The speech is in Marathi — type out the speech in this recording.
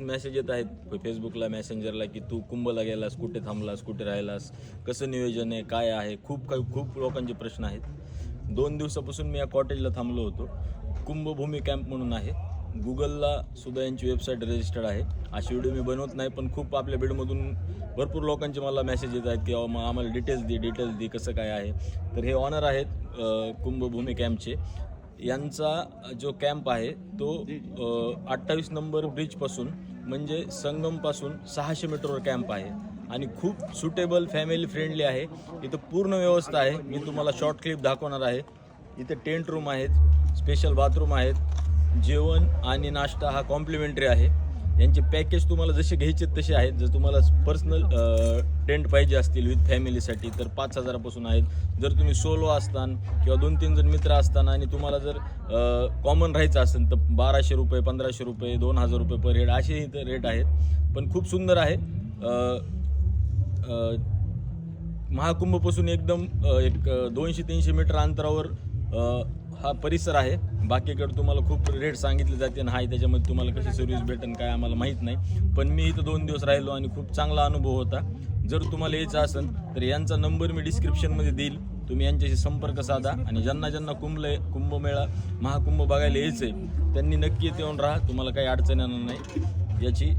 मेसेज येत आहेत फेसबुकला मेसेंजरला की तू कुंभला गेलास, कुठे थांबलास, कुठे राहिलास, कसं नियोजन आहे, काय आहे. खूप लोकांचे प्रश्न आहेत. 2 दिवसापासून मी या कॉटेजला थांबलो होतो. कुंभभूमी कॅम्प म्हणून आहे. गुगलला सुद्धा यांची वेबसाईट रजिस्टर्ड आहे. अशी व्हिडिओ मी बनवत नाही, पण खूप आपल्या बीडमधून भरपूर लोकांचे मला मेसेज येत आहेत की मग आम्हाला डिटेल्स दे कसं काय आहे. तर हे ऑनर आहेत कुंभभूमी कॅम्पचे. यांचा जो कॅम्प आहे तो 28 नंबर ब्रिजपासून म्हणजे संगमपासून 600 मीटरवर कॅम्प आहे आणि खूप सुटेबल फॅमिली फ्रेंडली आहे. इथं पूर्ण व्यवस्था आहे. मी तुम्हाला शॉर्ट क्लिप दाखवणार आहे. इथे टेंट रूम आहेत, स्पेशल बाथरूम आहेत, जेवण आणि नाश्ता हा कॉम्प्लिमेंटरी आहे. यांचे पॅकेज तुम्हाला जसे घ्यायचे तसे आहेत. जर तुम्हाला पर्सनल टेंट पाहिजे असतील विथ फॅमिलीसाठी तर 5,000पासून आहेत. जर तुम्ही सोलो असतान किंवा 2-3 जण मित्र असताना आणि तुम्हाला जर कॉमन राहायचं असेल तर 1,200 रुपये, 1,500 रुपये, 2,000 रुपये पर हेड असे इथं रेट आहेत. पण खूप सुंदर आहे. महाकुंभपासून एकदम एक 200-300 मीटर अंतरावर हा परिसर आहे. बाकीकडे तुम्हाला खूप रेट सांगितले जाते आणि त्याच्यामध्ये तुम्हाला कशी सर्व्हिस भेटेल काय आम्हाला माहीत नाही. पण मी इथं 2 दिवस राहिलो आणि खूप चांगला अनुभव होता. जर तुम्हाला यायचं असेल तर यांचा नंबर मी डिस्क्रिप्शनमध्ये देईल. तुम्ही यांच्याशी संपर्क साधा आणि ज्यांना कुंभमेळा महाकुंभ बघायला यायचं आहे त्यांनी नक्की येऊन राहा. तुम्हाला काही अडचण येणार नाही याची